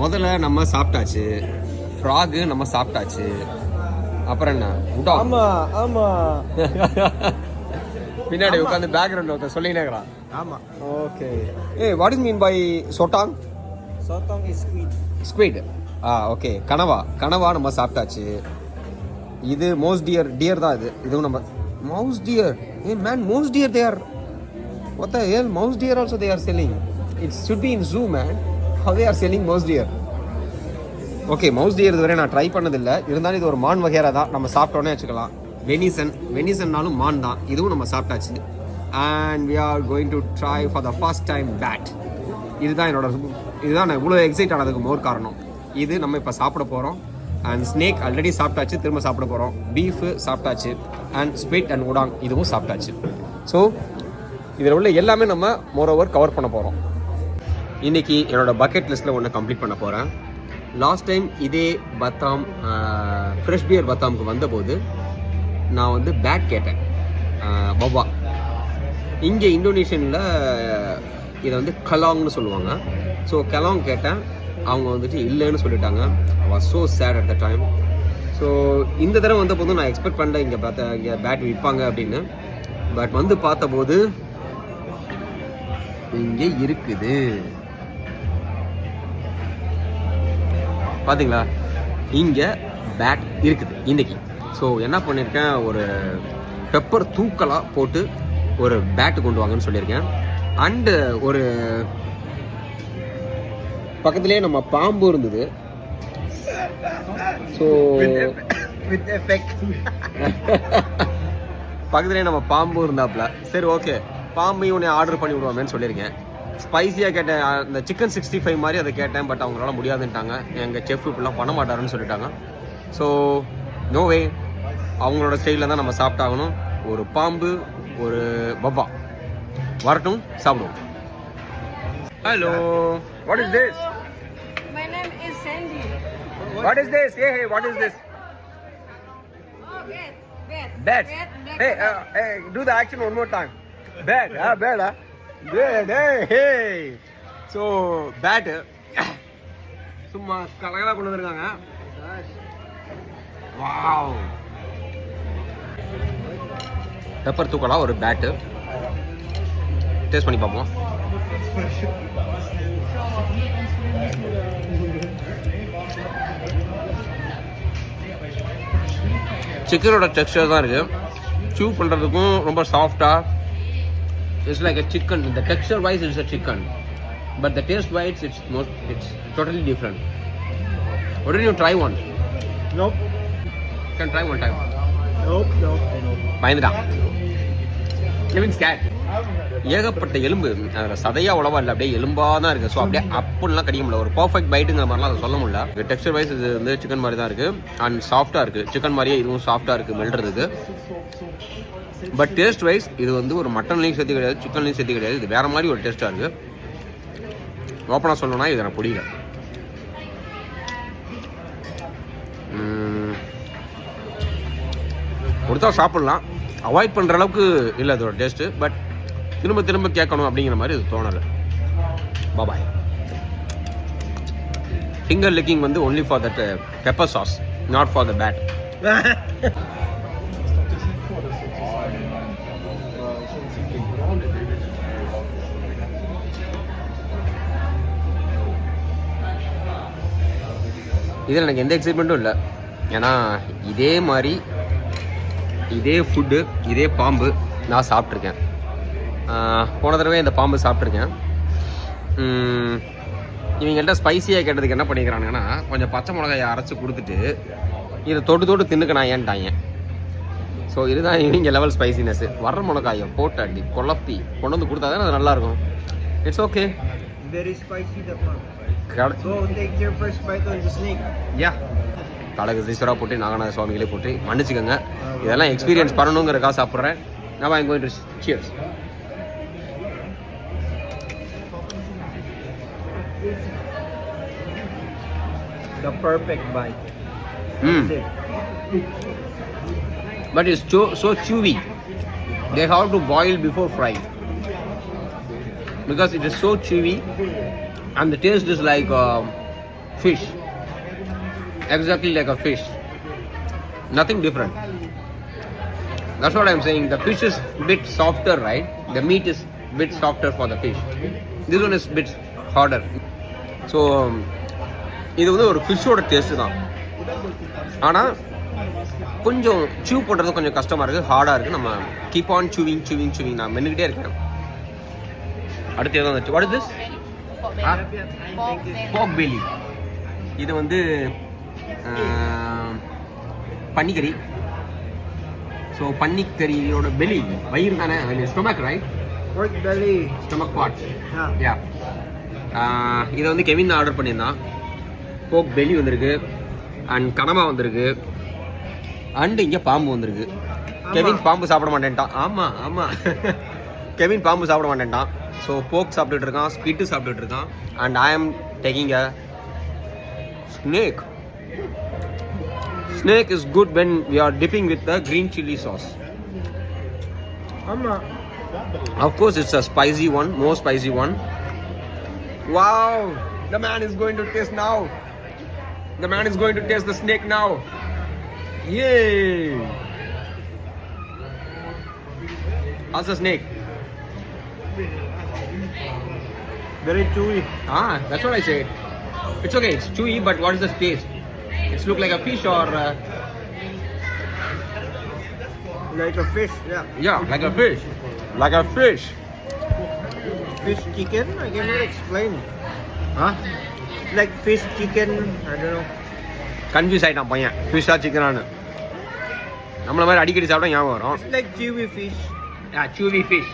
முதல்ல நம்ம சாப்பிட்டாச்சு, ஃப்ராகு நம்ம சாப்பிட்டாச்சு, அப்புறம் என்ன உடாங். ஆமா ஆமா பின்னாடி உட்காந்து பேக்ரவுண்ட்ல ஒருத்தர் சொல்லினே இருக்கிறான். ஆமா. Okay. What is mean by சொட்டாங்? Sotong is squid. Squid. Okay. கனவா நம்ம சாப்பிட்டாச்சு. இது மவுஸ் டியர் தான். இதுவும் நம்ம mouse deer. Man, mouse deer they are. What the hell? Mouse deer also they are selling. It should be in zoo, man. How they are selling mouse deer? Okay, mouse deer இதுவரை நான் try பண்ணதில்லை. இருந்தாலும் இது ஒரு மான் வகையறா தான். நம்ம சாப்பிட்டோன்னே வச்சுக்கலாம். வெனிசன்னாலும் மான் தான். இதுவும் நம்ம சாப்பிட்டாச்சு. And we are going to try for the first time bat. இதுதான் நான் இவ்வளோ எக்ஸைட் ஆனதுக்கு மோர் காரணம். இது நம்ம இப்போ சாப்பிட போகிறோம். அண்ட் ஸ்னேக் ஆல்ரெடி சாப்பிட்டாச்சு, திரும்ப சாப்பிட போகிறோம். பீஃபு சாப்பிட்டாச்சு. அண்ட் ஸ்குவிட் அண்ட் உடாங் இதுவும் சாப்பிட்டாச்சு. ஸோ இதில் உள்ள எல்லாமே நம்ம மோரோவர் கவர் பண்ண போகிறோம். இன்றைக்கி என்னோடய பக்கெட் லிஸ்ட்டில் ஒன்று கம்ப்ளீட் பண்ண போகிறேன். லாஸ்ட் டைம் இதே பத்தாம் ஃப்ரெஷ் பியர் பத்தாமுக்கு வந்தபோது நான் வந்து பேட் கேட்டேன், வவ்வா. இங்கே இந்தோனேஷியனில் இதை வந்து கலாங்னு சொல்லுவாங்க. ஸோ கலாங் கேட்டேன், அவங்க வந்துட்டு இல்லைன்னு சொல்லிட்டாங்க. Was so sad at the time. So இந்த தடவை வந்த போதும் நான் எக்ஸ்பெக்ட் பண்ணேன் இங்கே பேட் விற்பாங்க அப்படின்னு. பட் வந்து பார்த்தபோது இங்கே இருக்குது. பார்த்தீங்களா, இங்கே பேட் இருக்குது இன்னைக்கு. ஸோ என்ன பண்ணியிருக்கேன், ஒரு பெப்பர் தூக்கலாக போட்டு ஒரு பேட்டு கொண்டு வாங்கன்னு சொல்லியிருக்கேன். அண்டு ஒரு பக்கத்துலேயே நம்ம பாம்பு இருந்தது. ஸோ பக்கத்துலேயே நம்ம பாம்பு இருந்தாப்புல. சரி, ஓகே, பாம்பையும் உன்னை ஆர்டர் பண்ணி விடுவாமேன்னு சொல்லியிருக்கேன். ஸ்பைஸியாக கேட்டேன், இந்த சிக்கன் 65 மாதிரி அதை கேட்டேன். பட் அவங்களால முடியாதுன்ட்டாங்க. எங்கள் செஃப் இப்படிலாம் பண்ண மாட்டாருன்னு சொல்லிட்டாங்க. ஸோ நோ வே, அவங்களோட ஸ்டைலில் தான் நம்ம சாப்பிட்டாகணும். ஒரு பாம்பு, ஒரு வவ்வா வரட்டும், சாப்பிடுவோம். Hello, what is this? My name is Sandy. What is this? Hey, what is this? Oh, bat. Bat. Hey, do the action one more time. Bat, bat. Good, hey. So, bat. சும்மா கலகலா கொண்டு வந்திருக்காங்க. Wow. Pepper தூக்கலா ஒரு bat. Taste பண்ணி பார்ப்போம். சிக்கனோட Dexter தான் இருக்குது. சூ பண்ணுறதுக்கும் ரொம்ப சாஃப்டாக. It's like a chicken. The texture wise it's a chicken, but the taste wise it's totally different. Why don't you try one? Nope. Can try one time. Nope. பயந்துடா. Living scared. ஏகப்பட்ட எலும்பு, அதில் சதையாக உழவா இல்லை, அப்படியே எலும்பாக தான் இருக்குது. ஸோ அப்படியே அப்படிலாம் கடிக்க முடியல. ஒரு பர்ஃபெக்ட் பைட்டுங்கிற மாதிரிலாம் அதை சொல்ல முடியல. டெக்ஸ்டர் வைஸ் இது வந்து சிக்கன் மாதிரி தான் இருக்குது. அண்ட் சாஃப்டாக இருக்குது. சிக்கன் மாதிரியே இதுவும் சாஃப்டாக இருக்குது மெல்றதுக்கு. பட் டேஸ்ட் வைஸ் இது வந்து ஒரு மட்டன்லையும் சேர்த்து கிடையாது, சிக்கன்லையும் சேர்த்து கிடையாது. இது வேறு மாதிரி ஒரு டேஸ்ட்டாக இருக்குது. ஓப்பனாக சொல்லணும்னா இது எனக்கு பிடிக்கல. கொடுத்தா சாப்பிட்லாம், அவாய்ட் பண்ணுற அளவுக்கு இல்லை அதோட டேஸ்ட்டு. பட் திரும்ப திரும்ப கேட்கணும் அப்படிங்கிற மாதிரி இது தோணலை. பாய். ஃபிங்கர் லிக்கிங் வந்து only for that pepper sauce, not for the bad. இதில் எனக்கு எந்த எக்ஸைட்மெண்ட்டும் இல்லை. ஏன்னா இதே மாதிரி இதே ஃபுட்டு, இதே பாம்பு நான் சாப்பிட்ருக்கேன். போன தடவை இந்த பாம்பு சாப்பிட்ருக்கேன். இவங்கள்ட்ட ஸ்பைஸியாக கேட்டதுக்கு என்ன பண்ணிக்கிறானுங்கன்னா, கொஞ்சம் பச்சை மிளகாயை அரைச்சி கொடுத்துட்டு இதை தொட்டு தின்னுக்கணும் ஏன்ட்டாங்க. ஸோ இதுதான் இவங்க லெவல் ஸ்பைசினஸ். வர்ற மிளகாயை போட்டு அடி குழப்பி கொண்டு வந்து கொடுத்தா தான் அது நல்லாயிருக்கும். It's okay. Very spicy the palm. So take your first bite on the snake. Yeah. கலகு சீஸ்வரா போட்டு நாகநாத சுவாமிகளே போட்டு மன்னிச்சுக்கோங்க. இதெல்லாம் எக்ஸ்பீரியன்ஸ் பண்ணணுங்கிறக்காக சாப்பிட்றேன். Now I'm going to cheers. The perfect bite. But it's so chewy. They have to boil before frying because it is so chewy, and the taste is like fish. Exactly like a fish. Nothing different. That's what I'm saying. The fish is bit softer, right? The meat is bit softer for the fish. This one is bit harder. So இது வந்து ஒரு ஃபிஷ்ஷோட taste தான். ஆனால் கொஞ்சம் சூ பண்ணுறது கொஞ்சம் கஷ்டமாக இருக்குது, ஹார்டாக இருக்குது. நம்ம கீப் ஆன் சூவிங் நான் மென்னுக்கிட்டே இருக்கேன். அடுத்து எதாவது வந்துச்சு. What is this? Pork belly. இது வந்து பன்னிக்கறி. ஸோ பன்னிக்கறியோட பெலி வயிறு தானே, stomach right? Pork belly. Stomach part. Yeah. Yeah. இதை வந்து கெவின் ஆர்டர் பண்ணியிருந்தான். போக் பெலி வந்திருக்கு, அண்ட் கனவா வந்திருக்கு, அண்ட் இங்கே பாம்பு வந்திருக்கு. கெவின் பாம்பு சாப்பிட மாட்டேன்ட்டான். ஆமாம் கெவின் பாம்பு சாப்பிட மாட்டேன்ட்டான். ஸோ போக் சாப்பிட்டுட்டு இருக்கான், ஸ்குவிட் சாப்பிட்டுட்டு இருக்கான், அண்ட் ஐ ஆம் taking a snake. Snake is good when we are dipping with the green chili sauce. Of course, it's a spicy one, more spicy one. Wow! The man is going to taste now. The man is going to taste the snake now. Yay! How's the snake? Very chewy. That's what I said. It's okay, it's chewy, but what is the taste? It's look like a fish or... Like a fish, yeah. Yeah, like a fish. Like a fish. Fish chicken, I cannot explain. Huh? Like fish chicken, I don't know. Confuse ஆகிட்டான் பையன், ஃபிஷ்ஷா சிக்கனானு. நம்மள மாதிரி அடிக்கடி சாப்பிட்டா ஞாபகம் வரும். It's like chewy fish. Yeah, chewy fish.